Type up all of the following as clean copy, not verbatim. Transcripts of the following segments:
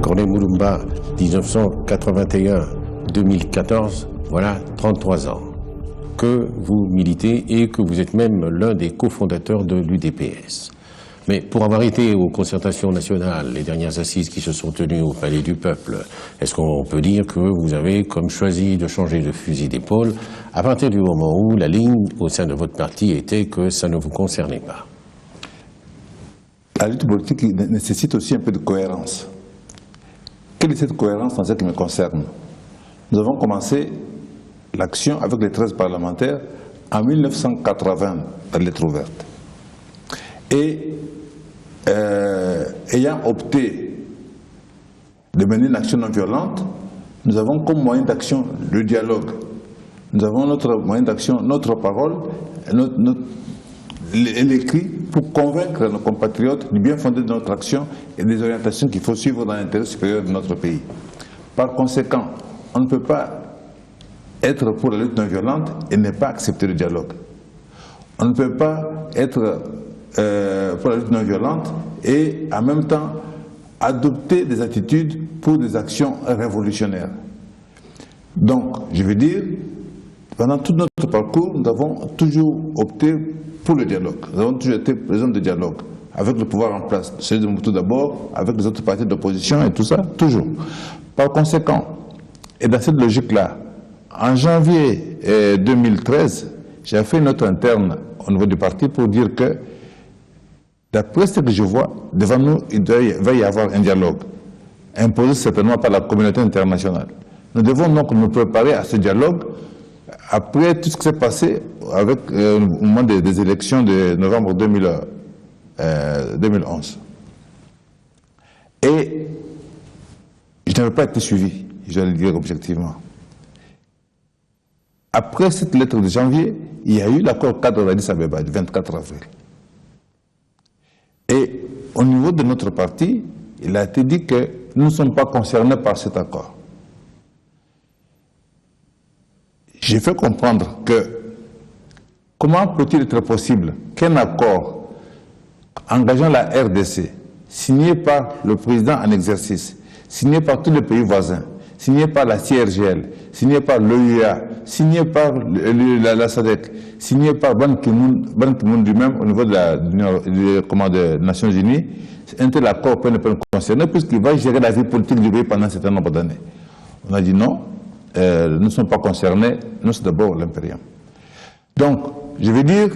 Corneille Mouloumba, 1981-2014, voilà 33 ans que vous militez et que vous êtes même l'un des cofondateurs de l'UDPS. Mais pour avoir été aux concertations nationales, les dernières assises qui se sont tenues au Palais du Peuple, est-ce qu'on peut dire que vous avez comme choisi de changer de fusil d'épaule à partir du moment où la ligne au sein de votre parti était que ça ne vous concernait pas? La lutte politique nécessite aussi un peu de cohérence. Quelle est cette cohérence en ce qui me concerne? Nous avons commencé l'action avec les 13 parlementaires en 1980 à lettre ouverte. Et ayant opté de mener une action non violente, nous avons comme moyen d'action le dialogue. Nous avons notre moyen d'action, notre parole, l'écrit pour convaincre nos compatriotes du bien fondé de notre action et des orientations qu'il faut suivre dans l'intérêt supérieur de notre pays. Par conséquent, on ne peut pas être pour la lutte non violente et ne pas accepter le dialogue. On ne peut pas être pour la lutte non violente et en même temps adopter des attitudes pour des actions révolutionnaires. Donc, je veux dire, pendant tout notre parcours, nous avons toujours opté pour le dialogue. Nous avons toujours été les hommes de dialogue, avec le pouvoir en place, celui de Mobutu d'abord, avec les autres partis d'opposition et tout ça, toujours. Par conséquent, et dans cette logique-là, en janvier 2013, j'ai fait une note interne au niveau du parti pour dire que, d'après ce que je vois, devant nous, il va y avoir un dialogue, imposé certainement par la communauté internationale. Nous devons donc nous préparer à ce dialogue après tout ce qui s'est passé avec, au moment des élections de novembre 2011. Et je n'avais pas été suivi, je dois le dire objectivement. Après cette lettre de janvier, il y a eu l'accord cadre d'Addis Abeba du 24 avril. Et au niveau de notre parti, il a été dit que nous ne sommes pas concernés par cet accord. J'ai fait comprendre que comment peut-il être possible qu'un accord engageant la RDC, signé par le président en exercice, signé par tous les pays voisins, signé par la CIRGL, signé par l'OUA, signé par la SADC, signé par Ban Ki-moon lui-même au niveau des Nations Unies, un tel accord peut ne pas nous concerner puisqu'il va gérer la vie politique du pays pendant un certain nombre d'années. On a dit non, nous ne sommes pas concernés, nous c'est d'abord l'Imperium. Donc, je veux dire...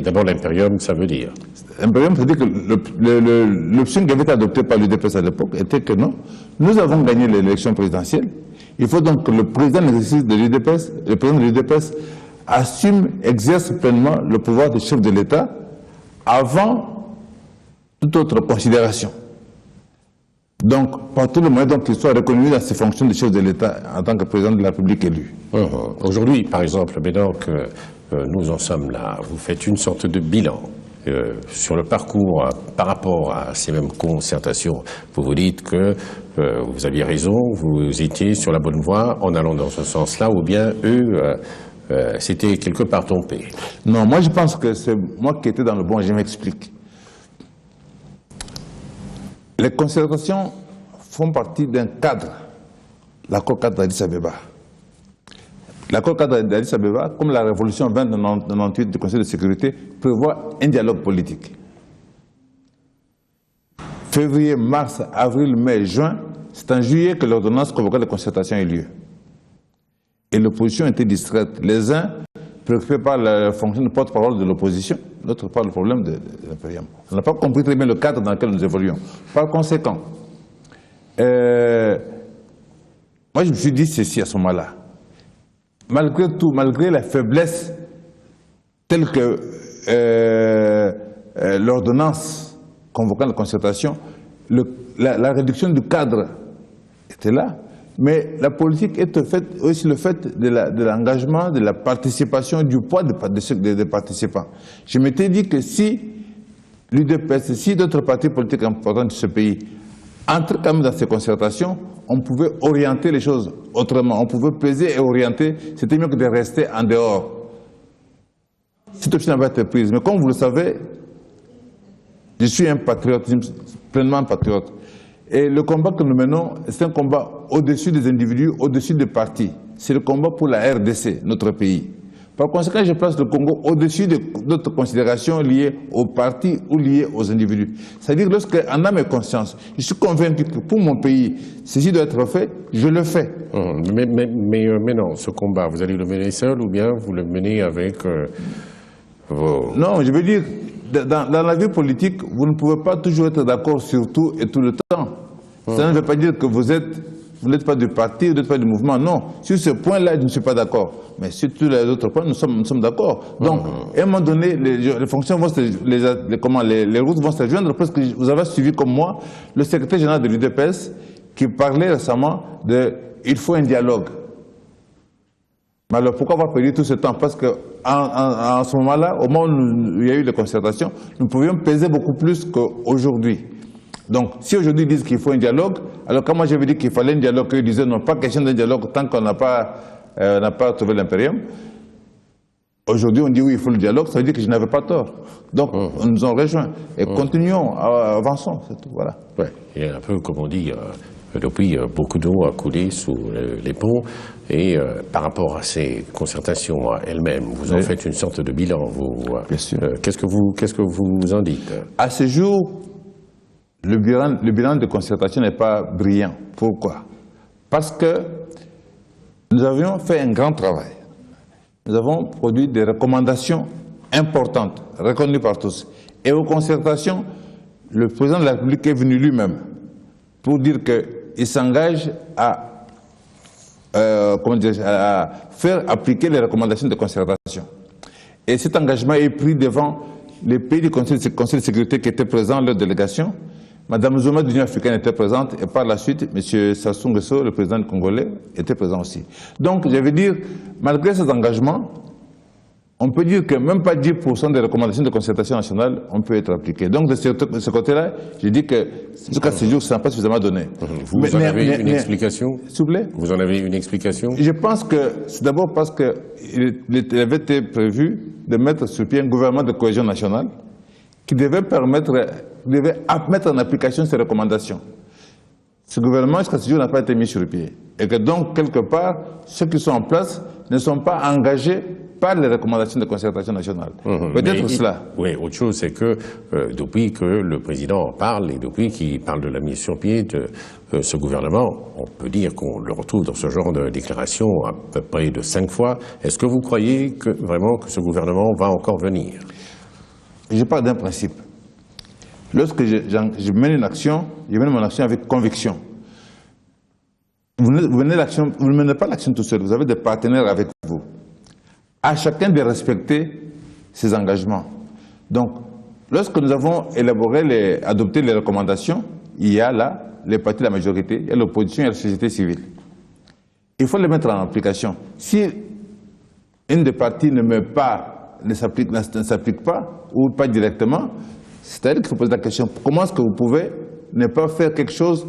D'abord l'Imperium, ça veut dire... L'Imperium, c'est-à-dire que l'option qui avait été adoptée par l'UDPS à l'époque était que non, nous avons gagné l'élection présidentielle, il faut donc que le président de l'UDPS, le président de l'UDPS assume, exerce pleinement le pouvoir de chef de l'État avant toute autre considération. Donc, par tous les moyens, qu'il soit reconnu dans ses fonctions de chef de l'État en tant que président de la République élu. Aujourd'hui, par exemple, maintenant que nous en sommes là, vous faites une sorte de bilan sur le parcours par rapport à ces mêmes concertations. Vous vous dites que vous aviez raison, vous étiez sur la bonne voie en allant dans ce sens-là, ou bien eux, c'était quelque part trompé. Non, moi je pense que c'est moi qui étais dans le bon, je m'explique. Les concertations font partie d'un cadre, l'accord cadre d'Addis Abeba. L'accord cadre d'Addis Abeba, comme la résolution 2098 du Conseil de sécurité, prévoit un dialogue politique. Février, mars, avril, mai, juin, c'est en juillet que l'ordonnance convoquant les concertations a eu lieu. Et l'opposition était distraite. Les uns préoccupés par la fonction de porte-parole de l'opposition, l'autre par le problème de l'impérium. On n'a pas compris très bien le cadre dans lequel nous évoluons. Par conséquent, moi je me suis dit ceci à ce moment-là. Malgré tout, malgré la faiblesse telle que l'ordonnance convoquant la concertation, la réduction du cadre était là, mais la politique est aussi le fait de l'engagement, de la participation, du poids des participants. Je m'étais dit que si l'UDPS, si d'autres partis politiques importants de ce pays entrent quand même dans ces concertations, on pouvait orienter les choses autrement, on pouvait peser et orienter, c'était mieux que de rester en dehors. Cette option va être prise, mais comme vous le savez, je suis un patriote, pleinement patriote. Et le combat que nous menons, c'est un combat au-dessus des individus, au-dessus des partis. C'est le combat pour la RDC, notre pays. Par conséquent, je place le Congo au-dessus de d'autres considérations liées aux partis ou liées aux individus. C'est-à-dire, lorsqu'en âme et conscience, je suis convaincu que pour mon pays, ceci doit être fait, je le fais. Mais non, ce combat, vous allez le mener seul ou bien vous le menez avec vos... Non, je veux dire, dans la vie politique, vous ne pouvez pas toujours être d'accord sur tout et tout le temps. Ça ne veut pas dire que vous n'êtes pas du parti, vous n'êtes pas du mouvement, non. Sur ce point-là, je ne suis pas d'accord. Mais sur tous les autres points, nous sommes d'accord. Donc, à un moment donné, les fonctions vont les routes vont se rejoindre parce que vous avez suivi comme moi le secrétaire général de l'UDPS qui parlait récemment de « il faut un dialogue ». Mais alors pourquoi avoir perdu tout ce temps? Parce qu'en ce moment-là, au moment où il y a eu les concertations, nous pouvions peser beaucoup plus qu'aujourd'hui. Donc, si aujourd'hui ils disent qu'il faut un dialogue, alors quand moi j'avais dit qu'il fallait un dialogue, ils disaient non, pas question d'un dialogue tant qu'on n'a pas trouvé l'impérium. Aujourd'hui, on dit oui, il faut le dialogue, ça veut dire que je n'avais pas tort. Donc, nous nous en rejoint. Et continuons, avançons, c'est tout, voilà. Ouais, il y a un peu, comme on dit, depuis, beaucoup d'eau a coulé sous les ponts. Et par rapport à ces concertations elles-mêmes, vous en faites une sorte de bilan. Bien sûr. Qu'est-ce que vous en dites? À ce jour, le bilan de concertation n'est pas brillant. Pourquoi? Parce que nous avions fait un grand travail. Nous avons produit des recommandations importantes, reconnues par tous. Et aux concertations, le président de la République est venu lui-même pour dire qu'il s'engage à faire appliquer les recommandations de concertation. Et cet engagement est pris devant les pays du Conseil de sécurité qui étaient présents, leur délégation. Madame Zuma de l'Union africaine était présente et par la suite, M. Sassou Nguesso, le président congolais, était présent aussi. Donc, je veux dire, malgré cet engagement, on peut dire que même pas 10% des recommandations de concertation nationale ont pu être appliquées. Donc, de ce côté-là, je dis que jusqu'à ce jour, ça n'a pas suffisamment donné. Vous en avez une explication? S'il vous plaît? Vous en avez une explication? Je pense que c'est d'abord parce qu'il avait été prévu de mettre sur pied un gouvernement de cohésion nationale qui devait mettre en application ces recommandations. Ce gouvernement, jusqu'à ce jour, n'a pas été mis sur pied. Et que donc, quelque part, ceux qui sont en place ne sont pas engagés par les recommandations de concertation nationale. Peut-être cela. Oui, autre chose, c'est que depuis que le président en parle et depuis qu'il parle de la mise sur pied de ce gouvernement, on peut dire qu'on le retrouve dans ce genre de déclaration à peu près de 5 fois. Est-ce que vous croyez vraiment que ce gouvernement va encore venir? Je parle d'un principe. Lorsque je mène une action, je mène mon action avec conviction. Vous ne menez pas l'action tout seul, vous avez des partenaires avec vous. À chacun de respecter ses engagements. Donc, lorsque nous avons adopté les recommandations, il y a là les partis de la majorité, il y a l'opposition et la société civile. Il faut les mettre en application. Si une des parties ne s'applique pas, ou pas directement, c'est-à-dire qu'il faut poser la question, comment est-ce que vous pouvez ne pas faire quelque chose?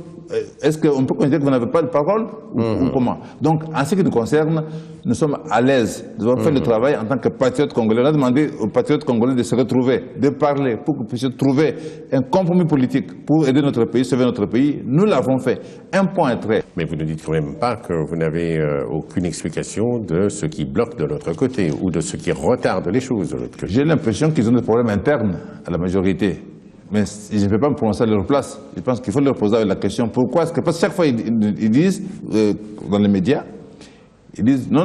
Est-ce qu'on peut considérer que vous n'avez pas de parole ou comment? Donc, en ce qui nous concerne, nous sommes à l'aise. Nous avons fait le travail en tant que patriotes congolais. On a demandé aux patriotes congolais de se retrouver, de parler, pour que vous puissiez trouver un compromis politique pour aider notre pays, sauver notre pays. Nous l'avons fait. Un point trait. Mais vous ne dites quand même pas que vous n'avez aucune explication de ce qui bloque de l'autre côté ou de ce qui retarde les choses de l'autre côté. J'ai l'impression qu'ils ont des problèmes internes à la majorité. Mais je ne peux pas me prononcer à leur place. Je pense qu'il faut leur poser la question. Pourquoi? Parce que chaque fois, ils disent, dans les médias, ils disent non,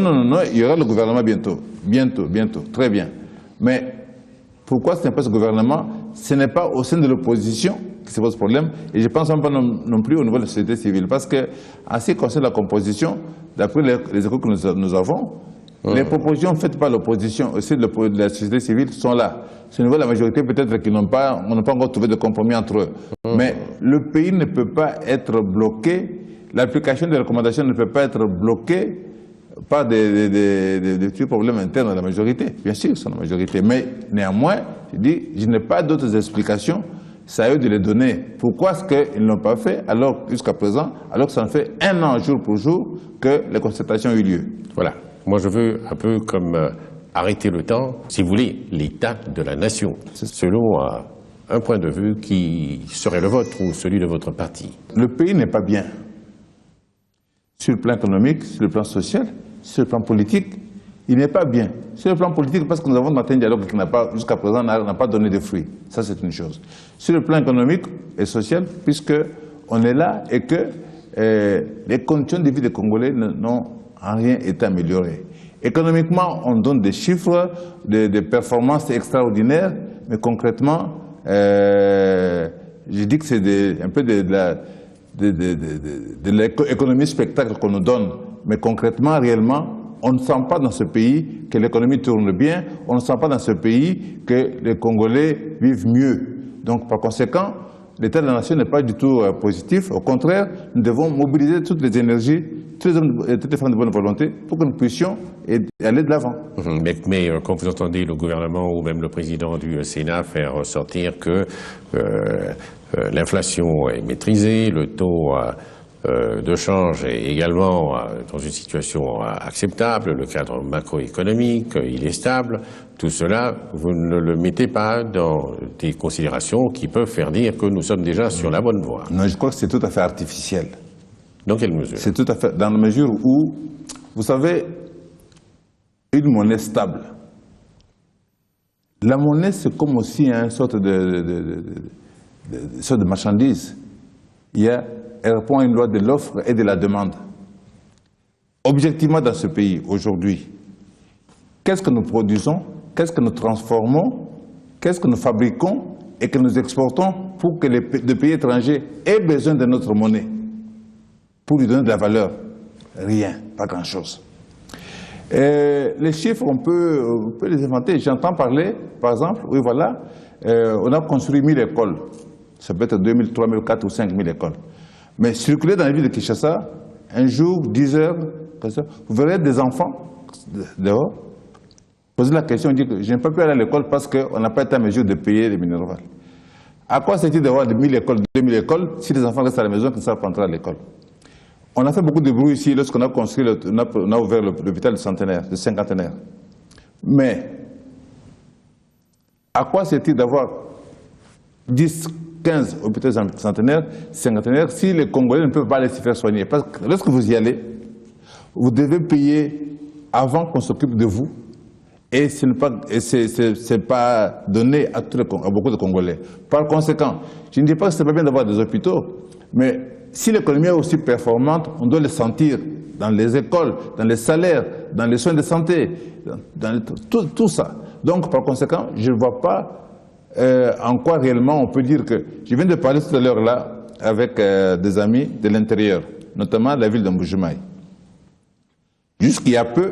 il y aura le gouvernement bientôt. Bientôt. Très bien. Mais pourquoi ce n'est pas ce gouvernement? Ce n'est pas au sein de l'opposition qui se pose problème. Et je ne pense même pas non plus au niveau de la société civile. Parce que, en ce qui concerne la composition, d'après les échos que nous avons, les propositions faites par l'opposition, aussi de la société civile, sont là. C'est au niveau de la majorité, peut-être qu'ils n'ont pas encore trouvé de compromis entre eux. Mais le pays ne peut pas être bloqué, l'application des recommandations ne peut pas être bloquée par des petits problèmes internes à la majorité. Bien sûr, c'est la majorité. Mais néanmoins, je dis, je n'ai pas d'autres explications. C'est à eux de les donner. Pourquoi est-ce qu'ils ne l'ont pas fait jusqu'à présent, alors que ça en fait 1 an jour pour jour que les concertations ont eu lieu? Voilà. Moi, je veux un peu comme arrêter le temps, si vous voulez, l'état de la nation. Selon un point de vue qui serait le vôtre ou celui de votre parti. Le pays n'est pas bien. Sur le plan économique, sur le plan social, sur le plan politique, il n'est pas bien. Sur le plan politique, parce que nous avons maintenu un dialogue qui jusqu'à présent n'a pas donné de fruits. Ça, c'est une chose. Sur le plan économique et social, puisqu'on est là et que les conditions de vie des Congolais n'ont en rien été améliorées. Économiquement, on donne des chiffres, des performances extraordinaires, mais concrètement, je dis que c'est un peu de l'économie spectacle qu'on nous donne. Mais concrètement, réellement, on ne sent pas dans ce pays que l'économie tourne bien, on ne sent pas dans ce pays que les Congolais vivent mieux. Donc, par conséquent, l'état de la nation n'est pas du tout positif. Au contraire, nous devons mobiliser toutes les énergies, toutes les femmes de bonne volonté pour que nous puissions aller de l'avant. Mais quand vous entendez le gouvernement ou même le président du Sénat faire ressortir que l'inflation est maîtrisée, le taux de change est également dans une situation acceptable, le cadre macroéconomique, il est stable, tout cela, vous ne le mettez pas dans des considérations qui peuvent faire dire que nous sommes déjà sur la bonne voie. Non, je crois que c'est tout à fait artificiel. Dans quelle mesure? C'est tout à fait dans la mesure où, vous savez, une monnaie stable. La monnaie, c'est comme aussi une sorte de marchandise. Elle répond à une loi de l'offre et de la demande. Objectivement, dans ce pays, aujourd'hui, qu'est-ce que nous produisons, qu'est-ce que nous transformons, qu'est-ce que nous fabriquons et que nous exportons pour que les pays étrangers aient besoin de notre monnaie, pour lui donner de la valeur? Rien, pas grand-chose. Les chiffres, on peut les inventer. J'entends parler, par exemple, oui voilà, on a construit 1000 écoles. Ça peut être 2000, 3000, 4000 ou 5000 écoles. Mais circuler dans la ville de Kinshasa, un jour, 10 heures, vous verrez des enfants dehors, poser la question, dire que je n'ai pas pu aller à l'école parce qu'on n'a pas été en mesure de payer les minéraux. À quoi c'est-il d'avoir 1000 écoles, 2000 écoles, si les enfants restent à la maison, qu'ils ne savent pas entrer à l'école? On a fait beaucoup de bruit ici lorsqu'on a construit, on a ouvert l'hôpital du centenaire, du cinquantenaire. Mais, à quoi c'est-il d'avoir 10, 15 hôpitaux centenaires, cinquantenaires, si les Congolais ne peuvent pas aller se faire soigner? Parce que lorsque vous y allez, vous devez payer avant qu'on s'occupe de vous. Et ce n'est pas donné à beaucoup de Congolais. Par conséquent, je ne dis pas que ce n'est pas bien d'avoir des hôpitaux, mais si l'économie est aussi performante, on doit le sentir dans les écoles, dans les salaires, dans les soins de santé, dans tout ça. Donc, par conséquent, je ne vois pas en quoi réellement on peut dire que... Je viens de parler tout à l'heure là avec des amis de l'intérieur, notamment la ville de Mbujimaï. Jusqu'il y a peu,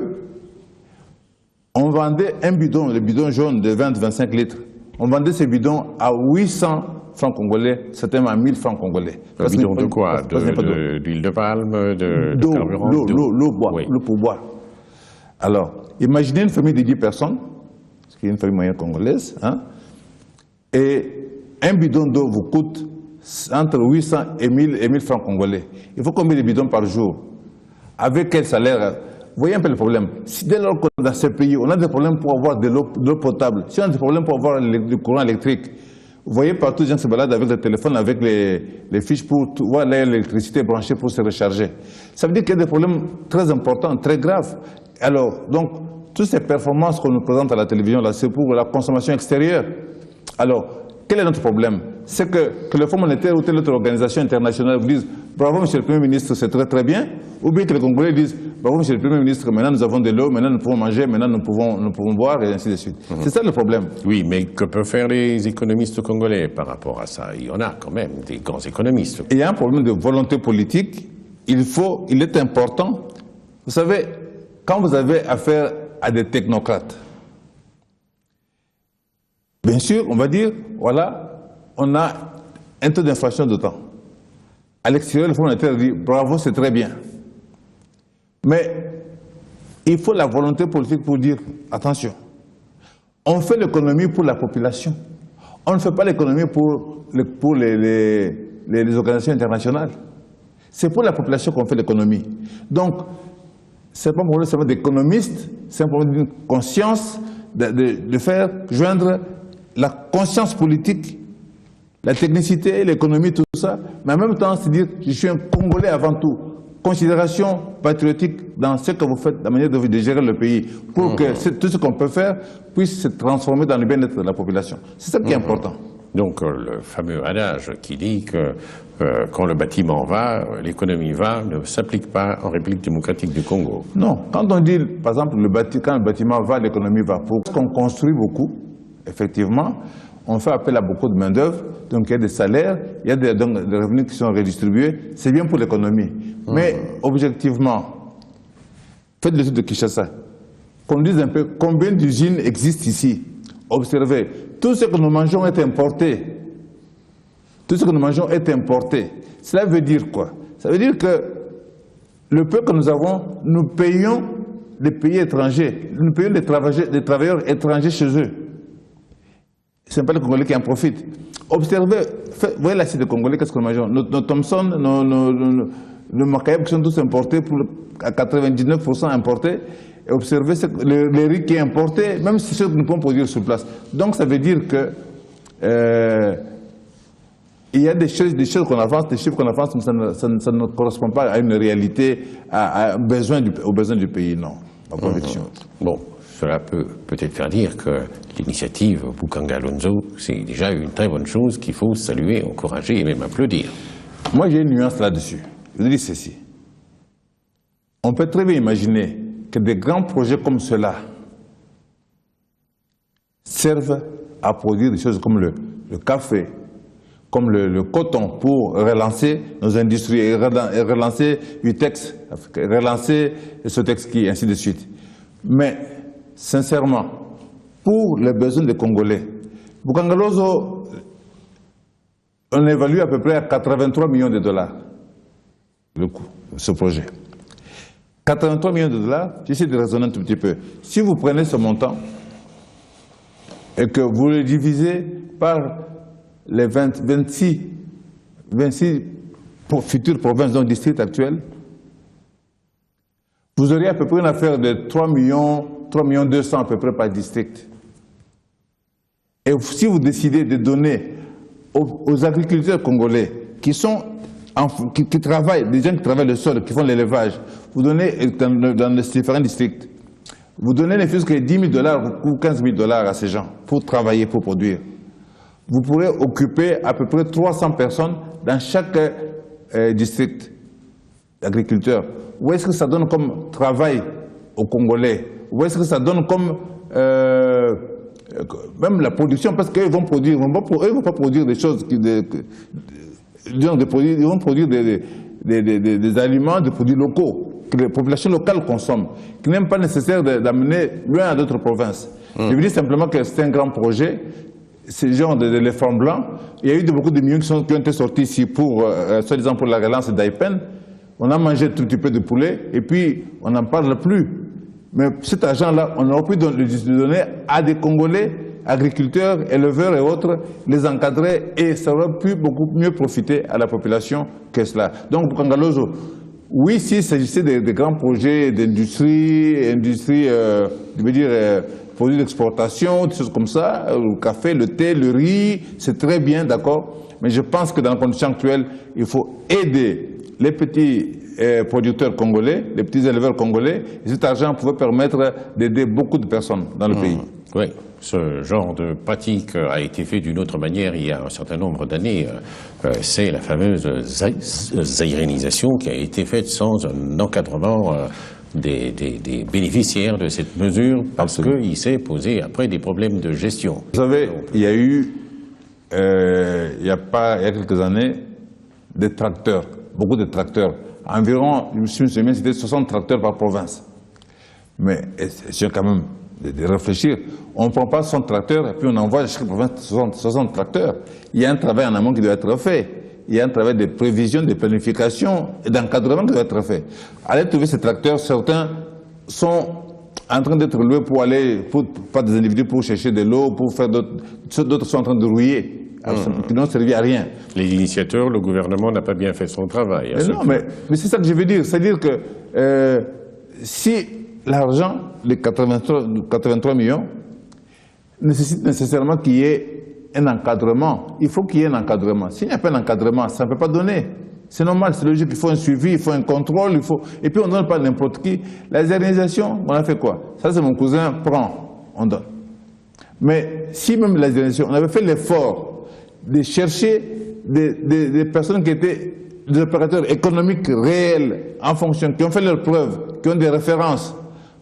on vendait un bidon, le bidon jaune de 20-25 litres. On vendait ces bidons à 800 francs congolais, certainement à 1000 francs congolais. Un bidon de quoi? D'huile de palme, de carburant? L'eau pour boire. Alors, imaginez une famille de 10 personnes, ce qui est une famille moyenne congolaise, hein, et un bidon d'eau vous coûte entre 800 et 1000 francs congolais. Il faut combien de bidons par jour? Avec quel salaire? Vous voyez un peu le problème. Si dès lors que dans ce pays, on a des problèmes pour avoir de l'eau potable, si on a des problèmes pour avoir du courant électrique, vous voyez partout les gens se baladent avec le téléphone, avec les fiches pour voir l'électricité branchée pour se recharger. Ça veut dire qu'il y a des problèmes très importants, très graves. Alors, donc, toutes ces performances qu'on nous présente à la télévision, là, c'est pour la consommation extérieure. Alors, quel est notre problème? C'est que le Fonds monétaire ou telle autre organisation internationale vous dise « Bravo, monsieur le Premier ministre, c'est très très bien », ou bien que les Congolais disent « Bravo, monsieur le Premier ministre, maintenant nous avons de l'eau, maintenant nous pouvons manger, maintenant nous pouvons boire, et ainsi de suite. C'est ça le problème. Oui, mais que peuvent faire les économistes congolais par rapport à ça? Il y en a quand même, des grands économistes. Il y a un problème de volonté politique. Il est important. Vous savez, quand vous avez affaire à des technocrates, bien sûr, on va dire, voilà, on a un taux d'inflation de temps. À l'extérieur, le Fonds monétaire dit, bravo, c'est très bien. Mais il faut la volonté politique pour dire, attention, on fait l'économie pour la population. On ne fait pas l'économie pour les organisations internationales. C'est pour la population qu'on fait l'économie. Donc, ce n'est pas un problème seulement d'économistes, c'est un problème d'une conscience, de faire joindre la conscience politique la technicité, l'économie, tout ça, mais en même temps, c'est dire je suis un Congolais avant tout. Considération patriotique dans ce que vous faites, la manière de gérer le pays, pour que tout ce qu'on peut faire puisse se transformer dans le bien-être de la population. C'est ça qui est important. Donc le fameux adage qui dit que quand le bâtiment va, l'économie va, ne s'applique pas en République démocratique du Congo. Non, quand on dit, par exemple, quand le bâtiment va, l'économie va. Pour qu'on construit beaucoup, effectivement, on fait appel à beaucoup de main-d'œuvre, donc il y a des salaires, il y a des revenus qui sont redistribués, c'est bien pour l'économie. Mais objectivement, faites l'étude de Kinshasa, qu'on dise un peu combien d'usines existent ici. Observez, tout ce que nous mangeons est importé. Tout ce que nous mangeons est importé. Cela veut dire quoi? Ça veut dire que le peu que nous avons, nous payons les pays étrangers, nous payons les travailleurs étrangers chez eux. Ce n'est pas les Congolais qui en profitent. Observez, voyez l'assiette des Congolais, qu'est-ce que nous mangeons? Nos Thomson, nos Macaïb qui sont tous importés, à 99% importés. Et observez les riz qui est importé, même si c'est ce que nous pouvons produire sur place. Donc ça veut dire que il y a des choses qu'on avance, des chiffres qu'on avance, mais ça ne correspond pas à une réalité, aux besoins du pays, non. Ma conviction. Bon, cela peut peut-être faire dire que l'initiative Bukanga-Lonzo, c'est déjà une très bonne chose qu'il faut saluer, encourager et même applaudir. Moi, j'ai une nuance là-dessus. Je dis ceci. On peut très bien imaginer que des grands projets comme cela servent à produire des choses comme le café, comme le coton pour relancer nos industries et relancer UTEX, relancer Sotexki, ainsi de suite. Mais, sincèrement, pour les besoins des Congolais, Bukanga-Lonzo, on évalue à peu près à 83 millions de dollars le coût de ce projet. 83 millions de dollars, j'essaie de raisonner un tout petit peu. Si vous prenez ce montant et que vous le divisez par les 26 futures provinces, donc districts actuels, vous auriez à peu près une affaire de 3 millions 200 à peu près par district. Et si vous décidez de donner aux agriculteurs congolais qui travaillent, des gens qui travaillent le sol, qui font l'élevage, vous donnez dans les différents districts, vous donnez ne fût-ce que 10 000 $ ou 15 000 $ à ces gens pour travailler, pour produire. Vous pourrez occuper à peu près 300 personnes dans chaque district d'agriculteurs. Où est-ce que ça donne comme travail aux Congolais? Où est-ce que ça donne comme même la production? Parce qu'eux vont produire, eux ne vont pas produire des choses ils vont produire des aliments, des produits locaux que les populations locales consomment, qui n'est pas nécessaire d'amener loin à d'autres provinces. Je veux dire simplement que c'est un grand projet, c'est le genre d'éléphant blanc. Il y a eu beaucoup de millions qui ont été sortis ici pour, soi-disant pour la relance d'Aipen. On a mangé tout petit peu de poulet et puis on n'en parle plus. Mais cet argent-là, on aurait pu le donner à des Congolais, agriculteurs, éleveurs et autres, les encadrer et ça aurait pu beaucoup mieux profiter à la population que cela. Donc, Bukanga-Lonzo, oui, s'il s'agissait de grands projets d'industrie, je veux dire, produits d'exportation, des choses comme ça, le café, le thé, le riz, c'est très bien, d'accord. Mais je pense que dans les conditions actuelles, il faut aider les petits producteurs congolais, les petits éleveurs congolais, et cet argent pouvait permettre d'aider beaucoup de personnes dans le pays. Oui, ce genre de pratique a été fait d'une autre manière il y a un certain nombre d'années. C'est la fameuse zaïrénisation qui a été faite sans un encadrement des bénéficiaires de cette mesure, parce qu'il s'est posé après des problèmes de gestion. Vous savez, il y a eu, il y a quelques années, des tracteurs, beaucoup de tracteurs. Environ, je me souviens, c'était 60 tracteurs par province. Mais c'est quand même de réfléchir. On ne prend pas 60 tracteurs et puis on envoie à chaque province 60 tracteurs. Il y a un travail en amont qui doit être fait. Il y a un travail de prévision, de planification et d'encadrement qui doit être fait. Allez trouver ces tracteurs, certains sont en train d'être loués pour aller, par des individus pour chercher de l'eau, pour faire d'autres sont en train de rouiller. Qui n'ont servi à rien. Les initiateurs, le gouvernement n'a pas bien fait son travail. Non, mais c'est ça que je veux dire. C'est-à-dire que si l'argent, les 83 millions, nécessite nécessairement qu'il y ait un encadrement. Il faut qu'il y ait un encadrement. S'il n'y a pas d'encadrement, ça ne peut pas donner. C'est normal, c'est logique, il faut un suivi, il faut un contrôle, et puis on ne donne pas n'importe qui. La zéronisation, on a fait quoi? Ça, c'est mon cousin, prend, on donne. Mais si même la zéronisation, on avait fait l'effort de chercher des personnes qui étaient des opérateurs économiques réels, en fonction, qui ont fait leurs preuves, qui ont des références,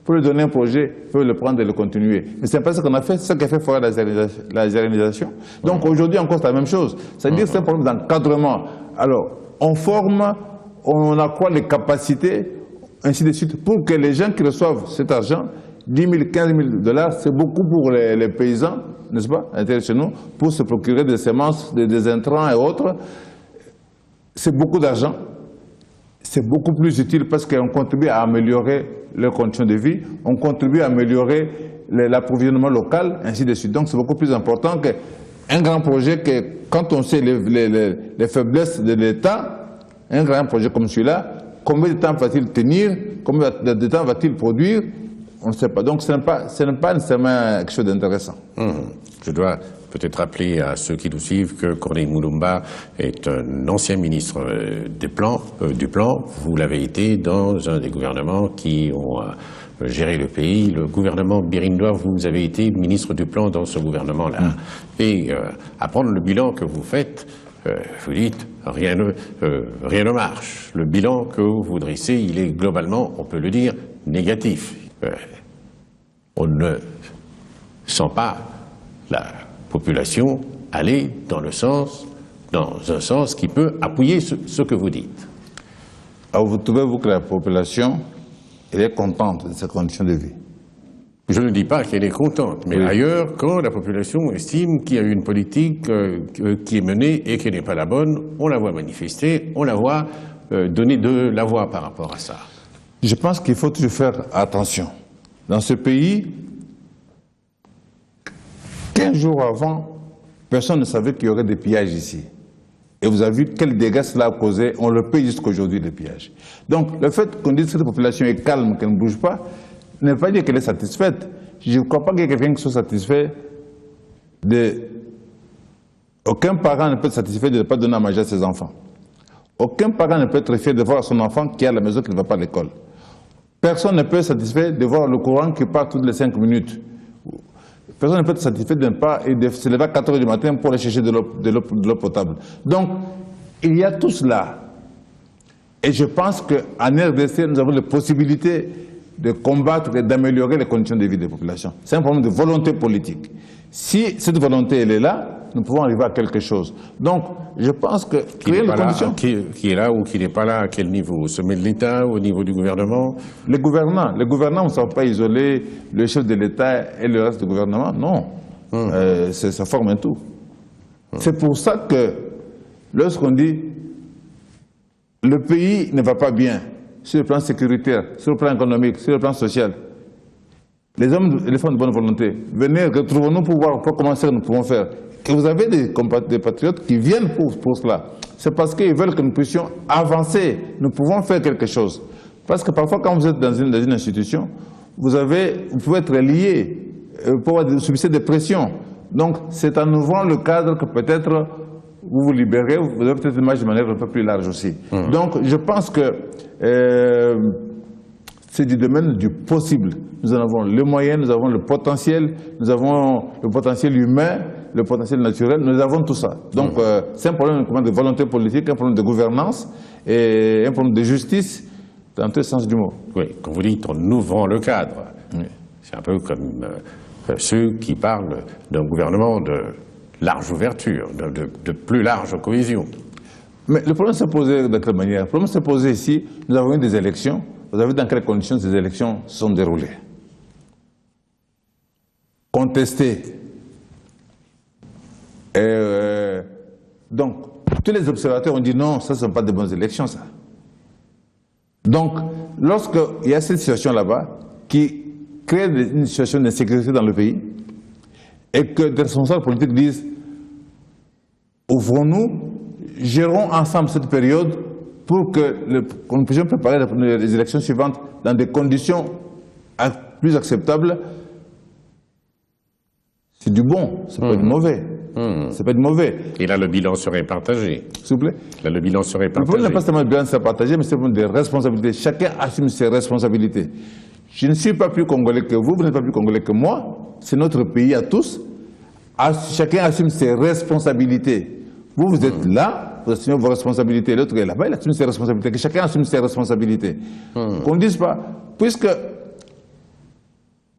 pour lui donner un projet, pour le prendre et le continuer. Mais ce n'est pas ce qu'on a fait, c'est ce qui a fait foirer la zéronisation. Donc aujourd'hui encore, c'est la même chose. C'est-à-dire que c'est un problème d'encadrement. Alors, on forme, on accroît les capacités, ainsi de suite, pour que les gens qui reçoivent cet argent, 10 000, 15 000 $, c'est beaucoup pour les paysans, n'est-ce pas, internationaux, pour se procurer des semences, des intrants et autres. C'est beaucoup d'argent. C'est beaucoup plus utile parce qu'on contribue à améliorer leurs conditions de vie, on contribue à améliorer l'approvisionnement local, ainsi de suite. Donc c'est beaucoup plus important qu'un grand projet que, quand on sait les faiblesses de l'État, un grand projet comme celui-là, combien de temps va-t-il tenir, combien de temps va-t-il produire, on ne sait pas. Donc ce n'est pas nécessairement quelque chose d'intéressant. Je dois peut-être rappeler à ceux qui nous suivent que Corneille Moulumba est un ancien ministre du plan. Vous l'avez été dans un des gouvernements qui ont géré le pays. Le gouvernement Birindois, vous avez été ministre du plan dans ce gouvernement-là. Et à prendre le bilan que vous faites, vous dites rien ne marche. Le bilan que vous dressez, il est globalement, on peut le dire, négatif. On ne sent pas la population aller dans un sens qui peut appuyer ce que vous dites. Alors vous trouvez-vous que la population, elle est contente de ses conditions de vie? Je ne dis pas qu'elle est contente, mais oui. Ailleurs, quand la population estime qu'il y a une politique qui est menée et qui n'est pas la bonne, on la voit manifester, on la voit donner de la voix par rapport à ça. Je pense qu'il faut toujours faire attention. Dans ce pays, 15 jours avant, personne ne savait qu'il y aurait des pillages ici. Et vous avez vu quels dégâts cela a causé, on le paye jusqu'à aujourd'hui, les pillages. Donc, le fait qu'on dise que cette population est calme, qu'elle ne bouge pas, ne veut pas dire qu'elle est satisfaite. Je ne crois pas qu'il y ait quelqu'un qui soit satisfait de... Aucun parent ne peut être satisfait de ne pas donner à manger à ses enfants. Aucun parent ne peut être fier de voir son enfant qui est à la maison, qui ne va pas à l'école. Personne ne peut être satisfait de voir le courant qui part toutes les 5 minutes. Personne ne peut être satisfait de ne pas et de se lever à 4 h du matin pour aller chercher de l'eau potable. Donc, il y a tout cela. Et je pense qu'en RDC, nous avons la possibilité de combattre et d'améliorer les conditions de vie des populations. C'est un problème de volonté politique. Si cette volonté, elle est là, nous pouvons arriver à quelque chose. Donc, je pense que créer les conditions... Qui est là ou qui n'est pas là, à quel niveau? Au sommet de l'État, au niveau du gouvernement? Les gouvernants ne sont pas isolés, le chef de l'État et le reste du gouvernement, non. Ça forme un tout. C'est pour ça que, lorsqu'on dit le pays ne va pas bien, sur le plan sécuritaire, sur le plan économique, sur le plan social, les hommes et les femmes de bonne volonté, venez, retrouvons-nous pour voir comment nous pouvons faire. Et vous avez des patriotes qui viennent pour cela. C'est parce qu'ils veulent que nous puissions avancer. Nous pouvons faire quelque chose. Parce que parfois, quand vous êtes dans une institution, vous pouvez être lié, vous pouvez subir des pressions. Donc, c'est en ouvrant le cadre que peut-être vous vous libérez, vous avez peut-être une marge de manœuvre un peu plus large aussi. Donc, je pense que c'est du domaine du possible. Nous en avons les moyens, nous avons le potentiel humain, le potentiel naturel, nous avons tout ça. Donc c'est un problème de volonté politique, un problème de gouvernance et un problème de justice dans tous les sens du mot. Oui, quand vous dites en ouvrant le cadre, c'est un peu comme ceux qui parlent d'un gouvernement de large ouverture, de plus large cohésion. Mais le problème s'est posé de quelle manière? Le problème s'est posé ici, nous avons eu des élections. Vous avez vu dans quelles conditions ces élections se sont déroulées. Contestées. Donc, tous les observateurs ont dit non, ça ne sont pas de bonnes élections, ça. Donc, lorsqu'il y a cette situation là-bas, qui crée une situation d'insécurité dans le pays, et que des responsables politiques disent ouvrons-nous, gérons ensemble cette période pour que nous puissions préparer les élections suivantes dans des conditions plus acceptables, c'est du bon, c'est pas du mauvais. C'est pas de mauvais. Et là, le bilan serait partagé. S'il vous plaît. Là, le bilan serait Le partagé. problème n'est pas seulement le bilan serait partagé, mais c'est des responsabilités. Chacun assume ses responsabilités. Je ne suis pas plus congolais que vous, vous n'êtes pas plus congolais que moi. C'est notre pays à tous. Chacun assume ses responsabilités. Vous êtes là, vous assumez vos responsabilités. L'autre est là-bas, il assume ses responsabilités. Que chacun assume ses responsabilités. Qu'on ne dise pas, puisque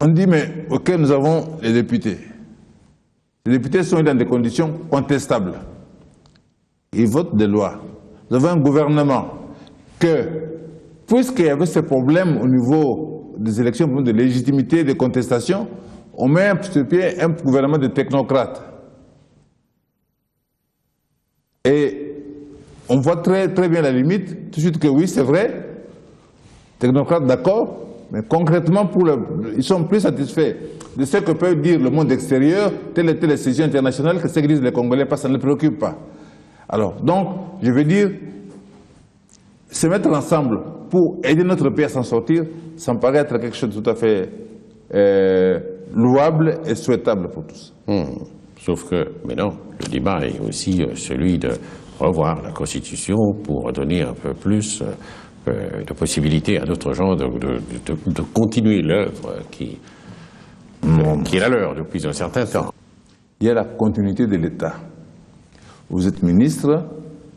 on dit, mais ok, nous avons les députés. Les députés sont dans des conditions contestables. Ils votent des lois. Nous avons un gouvernement que, puisqu'il y avait ces problèmes au niveau des élections, de légitimité, de contestation, on met sur pied un gouvernement de technocrates. Et on voit très bien la limite, tout de suite que oui, c'est vrai, technocrates d'accord, mais concrètement, ils sont plus satisfaits de ce que peut dire le monde extérieur, telle et telle décision internationale, que ce que disent les Congolais, parce que ça ne les préoccupe pas. Alors, donc, je veux dire, se mettre ensemble pour aider notre pays à s'en sortir, ça me paraît être quelque chose de tout à fait louable et souhaitable pour tous. Sauf que, mais non, le débat est aussi celui de revoir la Constitution pour donner un peu plus de possibilités à d'autres gens de continuer l'œuvre qui est la leur depuis un certain temps. Il y a la continuité de l'État. Vous êtes ministre,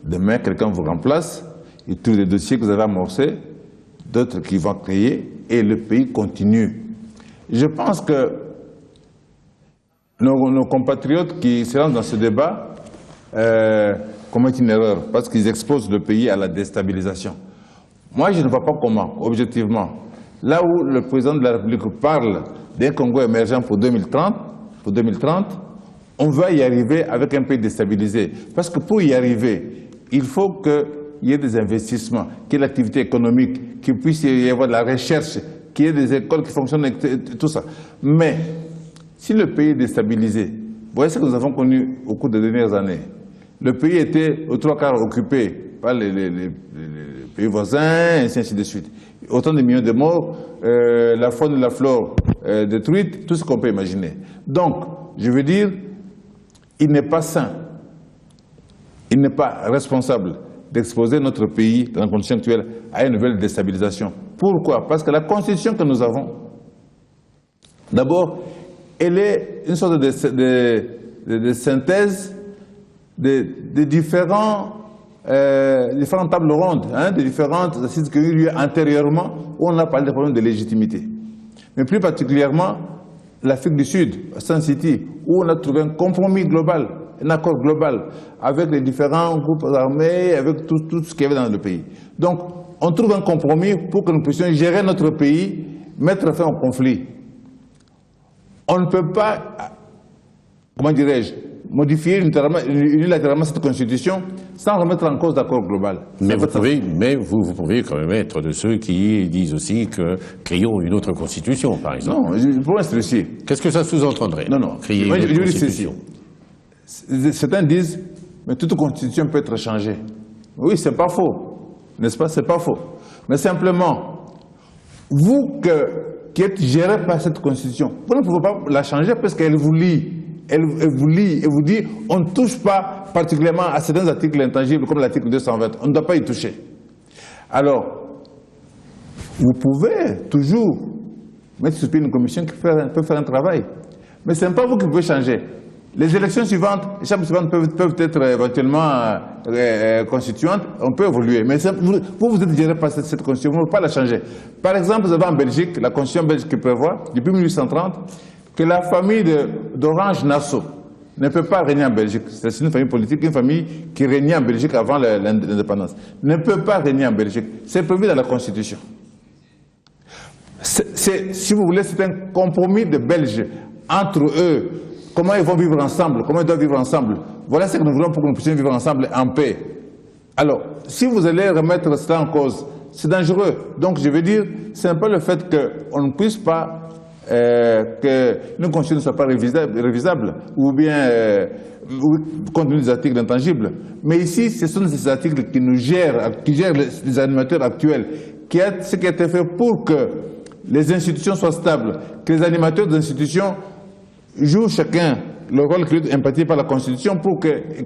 demain quelqu'un vous remplace, il trouve des dossiers que vous avez amorcés, d'autres qui vont créer, et le pays continue. Je pense que nos compatriotes qui se lancent dans ce débat commettent une erreur, parce qu'ils exposent le pays à la déstabilisation. Moi, je ne vois pas comment, objectivement. Là où le président de la République parle d'un Congo émergent pour 2030, on va y arriver avec un pays déstabilisé. Parce que pour y arriver, il faut qu'il y ait des investissements, qu'il y ait l'activité économique, qu'il puisse y avoir de la recherche, qu'il y ait des écoles qui fonctionnent, tout ça. Mais si le pays est déstabilisé, vous voyez ce que nous avons connu au cours des dernières années. Le pays était aux trois quarts occupé par les pays voisins, ainsi de suite. Autant de millions de morts, la faune et la flore détruites, tout ce qu'on peut imaginer. Donc, je veux dire, il n'est pas sain, il n'est pas responsable d'exposer notre pays, dans la condition actuelle, à une nouvelle déstabilisation. Pourquoi? Parce que la constitution que nous avons, d'abord, elle est une sorte de synthèse de différentes tables rondes, de différentes assises qui ont eu lieu antérieurement, où on a parlé des problèmes de légitimité. Mais plus particulièrement, l'Afrique du Sud, Sun City, où on a trouvé un compromis global, un accord global, avec les différents groupes armés, avec tout ce qu'il y avait dans le pays. Donc, on trouve un compromis pour que nous puissions gérer notre pays, mettre fin au conflit. On ne peut pas, comment dirais-je, modifier unilatéralement cette constitution sans remettre en cause l'accord global. Mais vous pouvez quand même être de ceux qui disent aussi que créons une autre constitution, par exemple. Non, pour l'instant, ceci. Qu'est-ce que ça sous-entendrait? Non. Créer une autre constitution. Certains disent, mais toute constitution peut être changée. Oui, c'est pas faux. N'est-ce pas? C'est pas faux. Mais simplement, vous qui êtes géré par cette constitution, vous ne pouvez pas la changer parce qu'elle vous lie. Elle vous lie et vous dit on ne touche pas particulièrement à certains articles intangibles comme l'article 220. On ne doit pas y toucher. Alors, vous pouvez toujours mettre sur pied une commission qui peut faire un travail. Mais ce n'est pas vous qui pouvez changer. Les élections suivantes, les chambres suivantes peuvent être éventuellement constituantes, on peut évoluer. Mais vous êtes géré par cette constitution, vous ne pouvez pas la changer. Par exemple, vous avez en Belgique, la constitution belge qui prévoit, depuis 1830, que la famille d'Orange Nassau ne peut pas régner en Belgique. C'est une famille politique, une famille qui régnait en Belgique avant l'indépendance. Ne peut pas régner en Belgique. C'est prévu dans la Constitution. Si vous voulez, c'est un compromis de Belges entre eux. Comment ils vont vivre ensemble, comment ils doivent vivre ensemble. Voilà ce que nous voulons pour que nous puissions vivre ensemble en paix. Alors, si vous allez remettre cela en cause, c'est dangereux. Donc, je veux dire, ce n'est pas le fait qu'on ne puisse pas qu'une constitution ne soit pas révisable ou bien compte tenu des articles intangibles. Mais ici, ce sont ces articles qui nous gèrent, qui gèrent les animateurs actuels, ce qui a été fait pour que les institutions soient stables, que les animateurs des institutions jouent chacun le rôle qui est imparti par la Constitution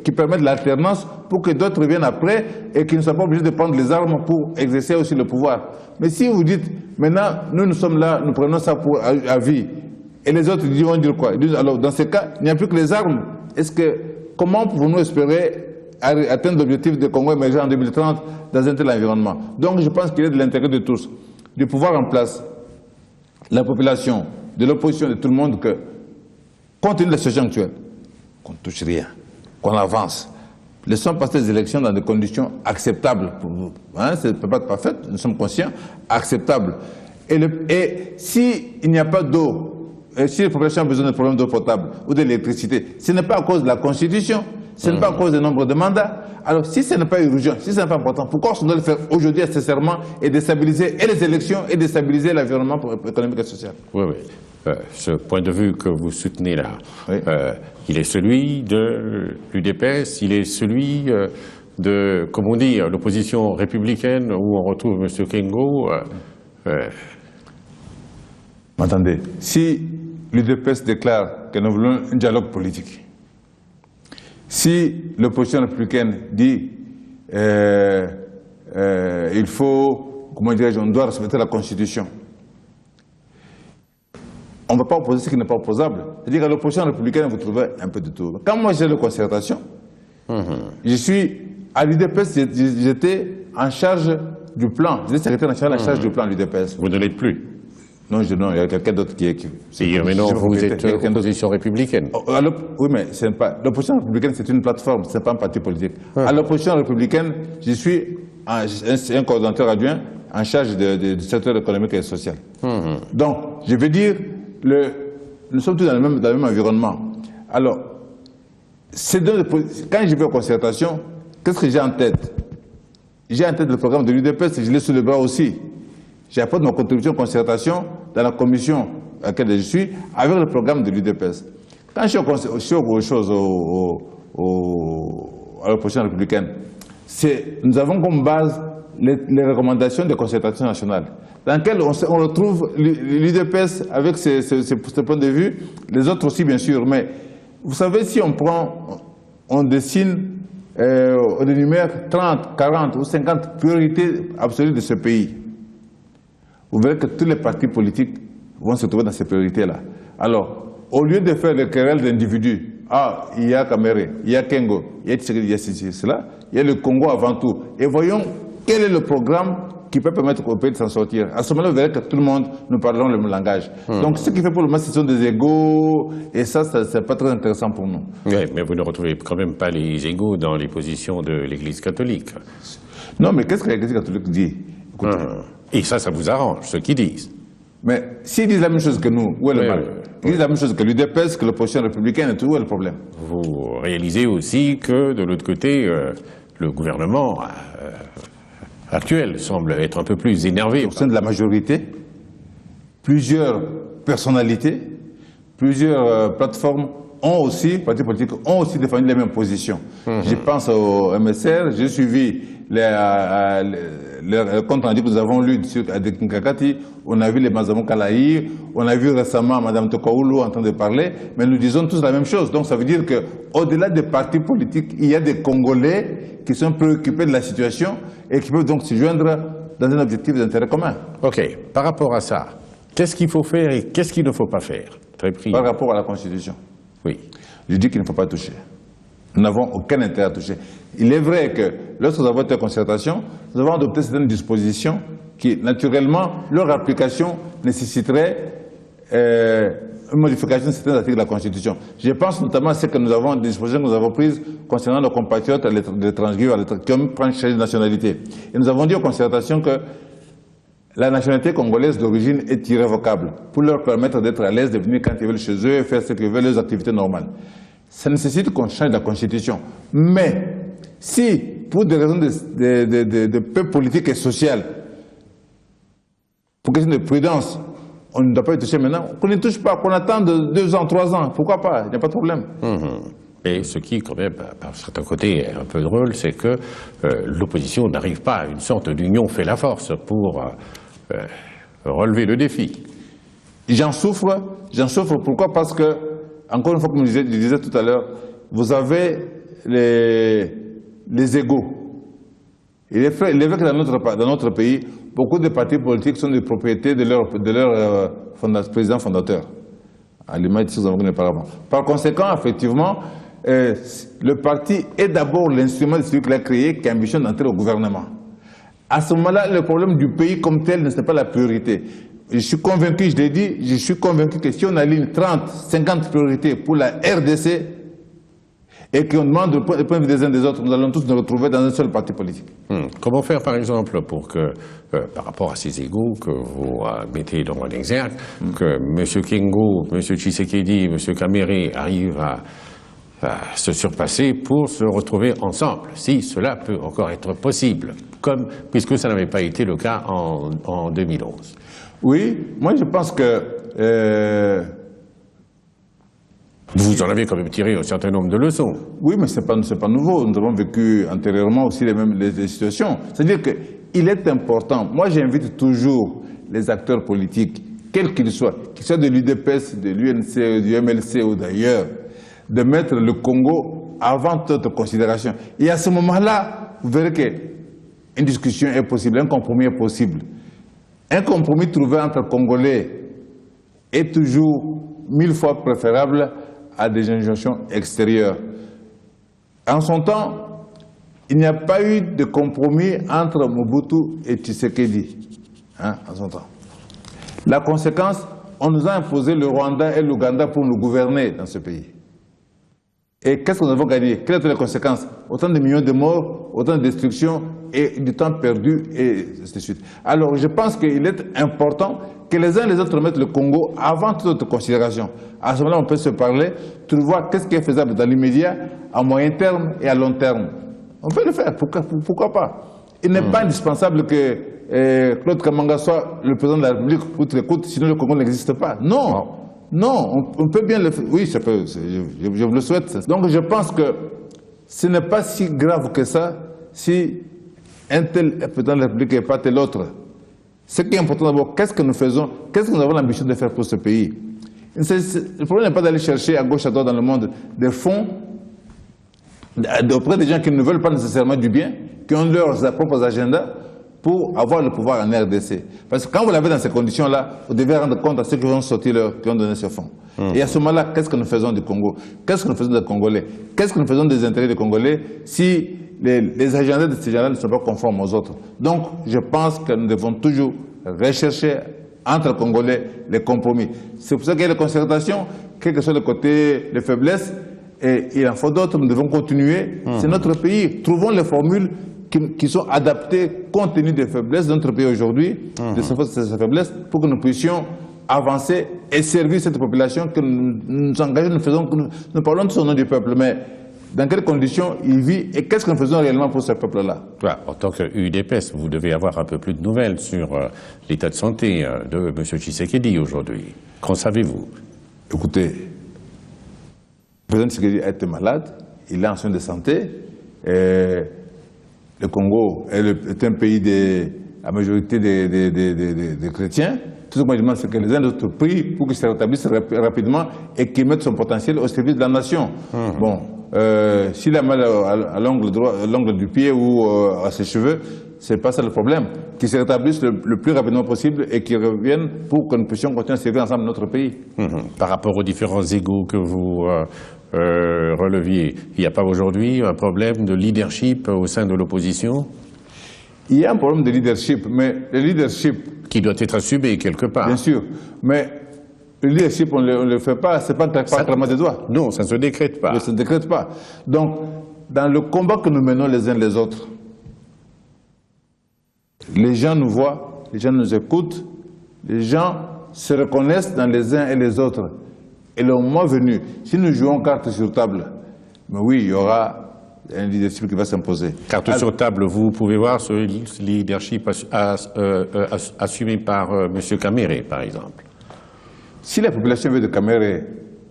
qui permette l'alternance pour que d'autres viennent après et qu'ils ne soient pas obligés de prendre les armes pour exercer aussi le pouvoir. Mais si vous dites, maintenant, nous sommes là, nous prenons ça pour à vie, et les autres vont dire quoi? Ils disent, alors, dans ce cas, il n'y a plus que les armes. Comment pouvons-nous espérer atteindre l'objectif de Congo émergent en 2030 dans un tel environnement? Donc, je pense qu'il est de l'intérêt de tous, de pouvoir en place la population, de l'opposition, de tout le monde, que, compte tenu de la situation actuelle, qu'on ne touche rien, qu'on avance. Laissons passer les élections dans des conditions acceptables pour vous. Hein, ça ne peut pas être parfait, nous sommes conscients, acceptables. Et s'il n'y a pas d'eau, si les populations ont besoin de problèmes d'eau potable ou d'électricité, ce n'est pas à cause de la Constitution, ce n'est pas à cause du nombre de mandats. Alors si ce n'est pas urgent, si ce n'est pas important, pourquoi on doit le faire aujourd'hui nécessairement et déstabiliser et les élections et déstabiliser l'environnement économique et social? Oui, oui. Ce point de vue que vous soutenez là, oui. Il est celui de l'UDPS, il est celui de, comme on dit, l'opposition républicaine où on retrouve M. Kengo. Attendez, si l'UDPS déclare que nous voulons un dialogue politique, si l'opposition républicaine dit il faut, comment dirais-je, on doit respecter la Constitution, on ne va pas opposer ce qui n'est pas opposable. C'est-à-dire qu'à l'opposition républicaine, vous trouvez un peu de tout. Quand moi j'ai la concertation, je suis à l'UDPS, j'étais en charge du plan. J'étais secrétaire national en charge du plan de l'UDPS. Vous ne l'êtes plus? Non, il y a quelqu'un d'autre qui est... Mais non, vous êtes l'opposition républicaine. Oui, mais l'opposition républicaine, c'est une plateforme, ce n'est pas un parti politique. À l'opposition républicaine, je suis un coordonnateur adjoint en charge du secteur économique et social. Donc, je veux dire, nous sommes tous dans le même environnement. Alors, quand je vais aux concertations, qu'est-ce que j'ai en tête? J'ai en tête le programme de l'UDPS et je l'ai sous le bras aussi. J'apporte ma contribution en concertation dans la commission à laquelle je suis avec le programme de l'UDPS. Quand je suis aux choses à l'opposition républicaine, nous avons comme base les recommandations de concertation nationale, dans lesquelles on retrouve l'UDPS avec ce point de vue, les autres aussi bien sûr. Mais vous savez, si on dessine, on énumère 30, 40 ou 50 priorités absolues de ce pays, vous verrez que tous les partis politiques vont se trouver dans ces priorités-là. Alors, au lieu de faire le querelle d'individus, il y a Kamere, il y a Kengo, il y a Tshisekedi, il y a cela, il y a le Congo avant tout. Et voyons quel est le programme qui peut permettre au pays de s'en sortir. À ce moment-là, vous verrez que tout le monde, nous parlons le même langage. Donc, ce qui fait pour le moment, ce sont des égos, et ça c'est pas très intéressant pour nous. Oui, mais vous ne retrouvez quand même pas les égos dans les positions de l'Église catholique. Non, mais qu'est-ce que l'Église catholique dit? Écoutez, et ça vous arrange, ce qu'ils disent. Mais s'ils disent la même chose que nous, où est le mal? Ils disent la même chose que l'UDPS, que l'opposition républicaine, et tout, où est le problème? Vous réalisez aussi que, de l'autre côté, le gouvernement actuel semble être un peu plus énervé. Au sein de la majorité, plusieurs personnalités, plusieurs plateformes partis politiques ont aussi défendu les mêmes positions. Je pense au MSR, j'ai suivi le compte rendu que nous avons lu sur Adek Nkakati, on a vu les Mazamou Kalaï, on a vu récemment Mme Tokaoulou en train de parler, mais nous disons tous la même chose. Donc ça veut dire qu'au-delà des partis politiques, il y a des Congolais qui sont préoccupés de la situation et qui peuvent donc se joindre dans un objectif d'intérêt commun. Ok, par rapport à ça, qu'est-ce qu'il faut faire et qu'est-ce qu'il ne faut pas faire? Très pris. Par rapport à la Constitution. Oui. Je dis qu'il ne faut pas toucher. Nous n'avons aucun intérêt à toucher. Il est vrai que lorsque nous avons été en concertation, nous avons adopté certaines dispositions qui, naturellement, leur application nécessiterait une modification de certains articles de la Constitution. Je pense notamment à ce que nous avons, des dispositions que nous avons prises concernant nos compatriotes, les transguivres, qui ont changé de nationalité. Et nous avons dit aux concertations que la nationalité congolaise d'origine est irrévocable pour leur permettre d'être à l'aise, de venir quand ils veulent chez eux et faire ce qu'ils veulent, leurs activités normales. Ça nécessite qu'on change la Constitution. Mais si, pour des raisons de paix politique et sociale, pour question de prudence, on ne doit pas y toucher maintenant, qu'on ne touche pas, qu'on attend de 2 ans, 3 ans, pourquoi pas, il n'y a pas de problème. Et ce qui, quand même, par certains côtés, est un peu drôle, c'est que l'opposition n'arrive pas à une sorte d'union fait la force pour relever le défi. J'en souffre, pourquoi? Parce que encore une fois, comme je disais tout à l'heure, vous avez les égaux. Il est vrai que dans notre pays, beaucoup de partis politiques sont des propriétés de leur président fondateur. À l'image de ce que nous avons connu auparavant. Par conséquent, effectivement, le parti est d'abord l'instrument de celui qu'il a créé qui ambitionne d'entrer au gouvernement. À ce moment-là, le problème du pays comme tel n'est pas la priorité. Je suis convaincu, je l'ai dit, je suis convaincu que si on aligne 30, 50 priorités pour la RDC et qu'on demande le point de vue des uns des autres, nous allons tous nous retrouver dans un seul parti politique. Comment faire, par exemple, pour que, par rapport à ces égaux que vous mettez dans l'exergue, que M. Kengo, M. Tshisekedi, M. Kamere arrivent à se surpasser pour se retrouver ensemble, si cela peut encore être possible, puisque ça n'avait pas été le cas en 2011. Oui, moi je pense que... Vous en avez quand même tiré un certain nombre de leçons. Oui, mais ce n'est pas nouveau. Nous avons vécu antérieurement aussi les situations. C'est-à-dire qu'il est important, moi j'invite toujours les acteurs politiques, quels qu'ils soient de l'UDPS, de l'UNC, du MLC ou d'ailleurs, de mettre le Congo avant toute considération. Et à ce moment-là, vous verrez qu'une discussion est possible, un compromis est possible. Un compromis trouvé entre Congolais est toujours 1000 fois préférable à des injonctions extérieures. En son temps, il n'y a pas eu de compromis entre Mobutu et Tshisekedi. En son temps. La conséquence, on nous a imposé le Rwanda et l'Ouganda pour nous gouverner dans ce pays. Et qu'est-ce que nous avons gagné? Quelles étaient les conséquences? Autant de millions de morts, autant de destruction et du temps perdu, et ainsi de suite. Alors, je pense qu'il est important que les uns et les autres mettent le Congo avant toute autre considération. À ce moment-là, on peut se parler, trouver qu'est-ce qui est faisable dans l'immédiat, à moyen terme et à long terme. On peut le faire, pourquoi pas? Il n'est pas indispensable que Claude Kamanga soit le président de la République coûte que coûte, sinon le Congo n'existe pas. Non. Non, on peut bien le faire. Oui, ça peut, je vous le souhaite. Donc je pense que ce n'est pas si grave que ça si un tel est président de la République et pas tel autre. Ce qui est important d'abord, qu'est-ce que nous faisons, qu'est-ce que nous avons l'ambition de faire pour ce pays? Le problème n'est pas d'aller chercher à gauche, à droite dans le monde des fonds auprès des gens qui ne veulent pas nécessairement du bien, qui ont leurs propres agendas, pour avoir le pouvoir en RDC. Parce que quand vous l'avez dans ces conditions-là, vous devez rendre compte à ceux qui vont sortir, qui ont donné ce fonds. Et à ce moment-là, qu'est-ce que nous faisons du Congo? Qu'est-ce que nous faisons des Congolais? Qu'est-ce que nous faisons des intérêts des Congolais si les agendas de ces gens-là ne sont pas conformes aux autres? Donc, je pense que nous devons toujours rechercher entre Congolais les compromis. C'est pour ça qu'il y a les concertations, quel que soit le côté de faiblesse, et il en faut d'autres, nous devons continuer. C'est notre pays. Trouvons les formules qui sont adaptés compte tenu des faiblesses de notre pays aujourd'hui, de ces faiblesses, pour que nous puissions avancer et servir cette population que nous nous engageons, nous parlons de son nom du peuple, mais dans quelles conditions il vit et qu'est-ce que nous faisons réellement pour ce peuple-là? En tant que UDPS, vous devez avoir un peu plus de nouvelles sur l'état de santé de M. Tshisekedi aujourd'hui. Qu'en savez-vous? Écoutez, le président Tshisekedi a été malade, il est en soins de santé, le Congo est un pays à majorité des chrétiens. Tout ce que moi je demande, c'est que les uns et les autres prient pour qu'il se rétablisse rapidement et qu'il mette son potentiel au service de la nation. Bon, s'il a mal à l'ongle du pied ou à ses cheveux, c'est pas ça le problème. Qu'il se rétablisse le plus rapidement possible et qu'il revienne pour que nous puissions continuer à servir ensemble notre pays. Par rapport aux différents égos que vous releviez, il n'y a pas aujourd'hui un problème de leadership au sein de l'opposition? Il y a un problème de leadership, mais le leadership... qui doit être assumé quelque part. Bien sûr, mais le leadership, on ne le fait pas, c'est pas un claquement des doigts. Non, ça ne se décrète pas. Ça ne se décrète pas. Donc, dans le combat que nous menons les uns les autres, les gens nous voient, les gens nous écoutent, les gens se reconnaissent dans les uns et les autres. Et le moment venu, si nous jouons carte sur table, mais oui, il y aura un leadership qui va s'imposer. Carte sur table, vous pouvez voir ce leadership assumé par M. Kamere, par exemple. Si la population veut de Kamere,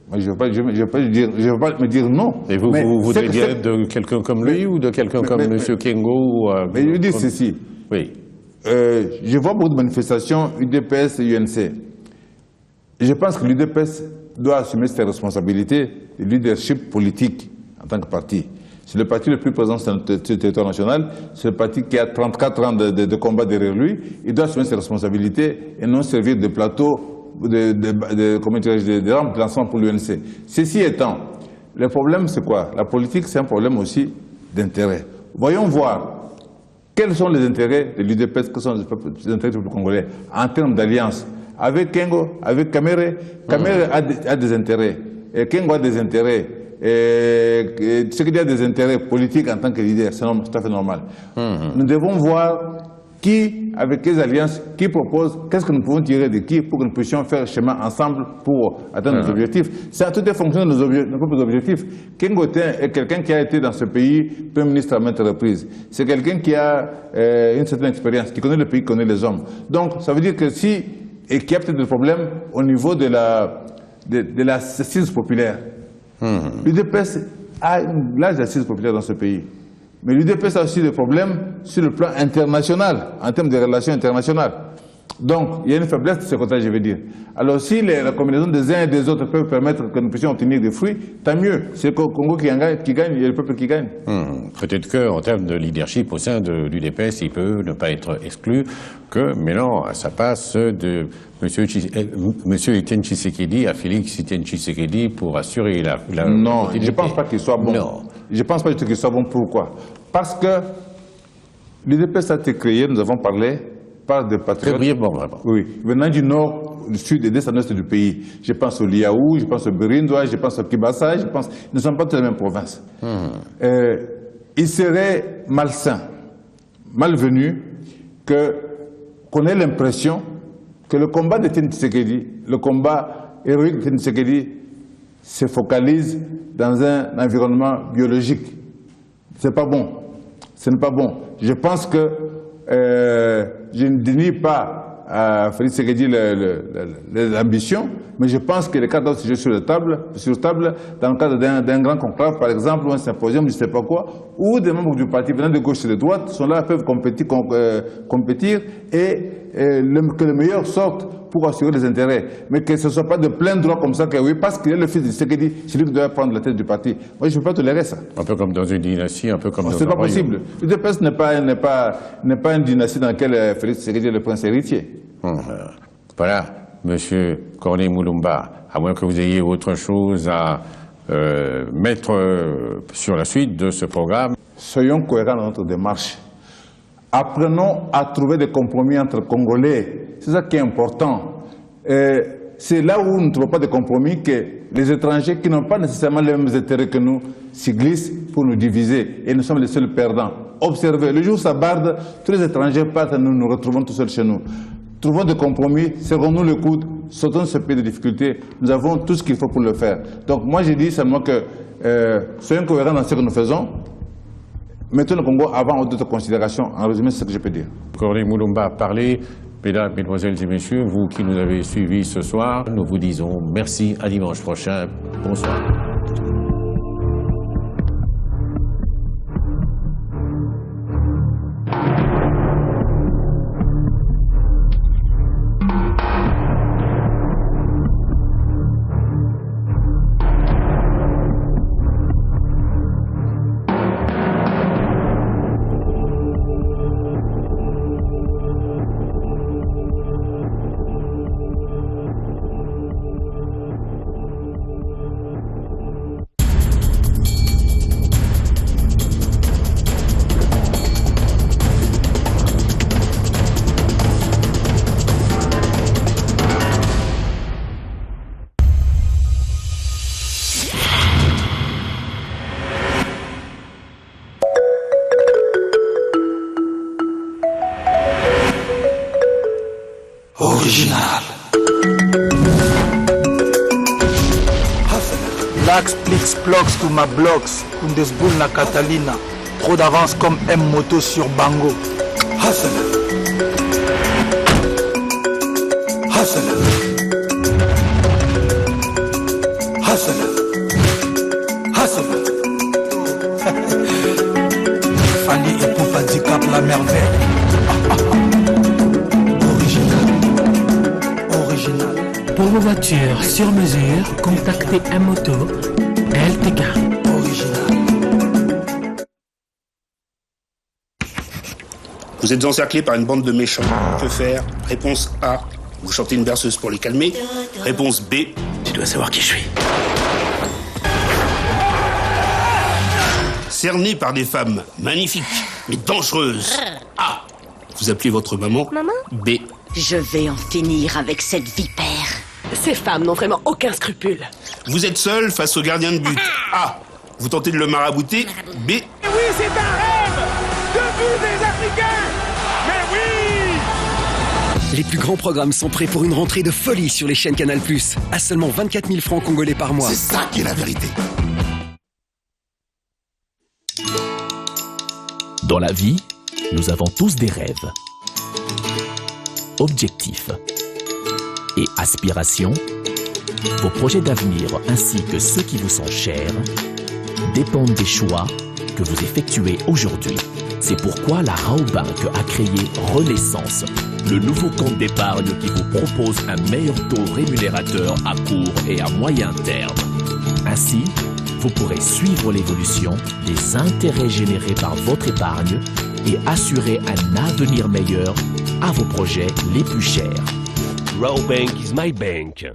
moi, je ne vais pas me dire non. Et vous voudrez bien de quelqu'un comme lui ou de quelqu'un comme M. Kengo mais je veux dire ceci. Oui. Je vois beaucoup de manifestations UDPS et UNC. Je pense que l'UDPS doit assumer ses responsabilités de leadership politique en tant que parti. C'est le parti le plus présent sur le territoire national, c'est le parti qui a 34 ans de combat derrière lui. Il doit assumer ses responsabilités et non servir de plateau, de rampe de lancement pour l'UNC. Ceci étant, le problème c'est quoi? La politique c'est un problème aussi d'intérêt. Voyons voir quels sont les intérêts de l'UDPS, quels sont les intérêts du peuple congolais en termes d'alliance. Avec Kengo, avec Kamere, Kamere a des intérêts, et Kengo a des intérêts. Ce qui a des intérêts politiques en tant que leader, c'est tout à fait normal. Nous devons voir qui, avec quelles alliances, qui propose, qu'est-ce que nous pouvons tirer de qui pour que nous puissions faire chemin ensemble pour atteindre nos objectifs. Ça, tout est fonction de nos propres objectifs. Kengo est quelqu'un qui a été dans ce pays Premier ministre à maintes reprises. C'est quelqu'un qui a une certaine expérience, qui connaît le pays, qui connaît les hommes. Donc, ça veut dire que si, et qu'il y a peut-être des problèmes au niveau de l'assise populaire. L'UDPS a une large assise populaire dans ce pays. Mais l'UDPS a aussi des problèmes sur le plan international, en termes de relations internationales. Donc, il y a une faiblesse de ce côté, je veux dire. Alors, si la combinaison des uns et des autres peut permettre que nous puissions obtenir des fruits, tant mieux. C'est le Congo qui gagne et le peuple qui gagne. Peut-être qu'en termes de leadership au sein de l'UDPS, il peut ne pas être exclu que maintenant, ça passe de M. Etienne Tshisekedi à Félix Etienne Tshisekedi pour assurer la non, je ne pense pas qu'il soit bon. Non. Je ne pense pas qu'il soit bon. Pourquoi? Parce que l'UDPS a été créé, nous avons parlé, par des patriotes. Brièvement, vraiment. Oui, venant du nord, du sud et des est du pays. Je pense au Liaou, je pense au Birindois, je pense au Kibassa, je pense. Nous ne sommes pas toutes les mêmes provinces. Il serait malsain, malvenu, qu'on ait l'impression que le combat de Etienne Tshisekedi, le combat héroïque de Etienne Tshisekedi, se focalise dans un environnement biologique. C'est pas bon. Ce n'est pas bon. Je pense que je ne dénie pas à Félix Tshisekedi l'ambition, mais je pense que les cartes doivent se jouer sur table, dans le cadre d'un grand conclave, par exemple, ou un symposium, je ne sais pas quoi, où des membres du parti venant de gauche et de droite sont là, peuvent compétir et que le meilleur sorte pour assurer les intérêts. Mais que ce ne soit pas de plein droit comme ça, que oui, parce qu'il est le fils de Tshisekedi, c'est lui qui doit prendre la tête du parti. Moi, je ne peux pas tolérer ça. Un peu comme dans une dynastie, un peu comme dans un royaume. C'est pas possible. L'UDPS n'est pas une dynastie dans laquelle Félix Tshisekedi est le prince héritier. Voilà, Monsieur Corneille Mulumba, à moins que vous ayez autre chose à mettre sur la suite de ce programme. Soyons cohérents dans notre démarche. Apprenons à trouver des compromis entre Congolais. C'est ça qui est important. C'est là où nous ne trouvons pas de compromis que les étrangers qui n'ont pas nécessairement les mêmes intérêts que nous s'y glissent pour nous diviser. Et nous sommes les seuls perdants. Observez, le jour où ça barde, tous les étrangers partent et nous nous retrouvons tout seuls chez nous. Trouvons des compromis, serrons-nous le coude, sautons de ce pays de difficultés. Nous avons tout ce qu'il faut pour le faire. Donc moi je dis seulement que soyons cohérents dans ce que nous faisons. Mettons le Congo avant d'autres considérations. En résumé, c'est ce que je peux dire. Corneille Mulumba a parlé. Mesdames, Mesdemoiselles et Messieurs, vous qui nous avez suivis ce soir, nous vous disons merci, à dimanche prochain. Bonsoir. Original. Lax, Plix, Plox, to ma blocks, Kundesboul na Catalina. Trop d'avance comme M-Moto sur Bango. Hustle. Hustle. Hustle. Hustle. Fanny et Poupa handicap la merveille. Pour vos voitures sur mesure, contactez M-Moto LTK. Vous êtes encerclé par une bande de méchants. Que faire? Réponse A. Vous chantez une berceuse pour les calmer. Réponse B. Tu dois savoir qui je suis. Cerné par des femmes magnifiques, mais dangereuses. A. Vous appelez votre maman. Maman? B. Je vais en finir avec cette vipère. Ces femmes n'ont vraiment aucun scrupule. Vous êtes seul face au gardien de but. A. Vous tentez de le marabouter. B. Oui, c'est un rêve! Debout des Africains! Mais oui! Les plus grands programmes sont prêts pour une rentrée de folie sur les chaînes Canal+. À seulement 24 000 francs congolais par mois. C'est ça qui est la vérité. Dans la vie, nous avons tous des rêves, objectifs et aspirations. Vos projets d'avenir ainsi que ceux qui vous sont chers dépendent des choix que vous effectuez aujourd'hui. C'est pourquoi la Raobank a créé Renaissance, le nouveau compte d'épargne qui vous propose un meilleur taux rémunérateur à court et à moyen terme. Ainsi, vous pourrez suivre l'évolution des intérêts générés par votre épargne et assurer un avenir meilleur à vos projets les plus chers. Raobank is my bank.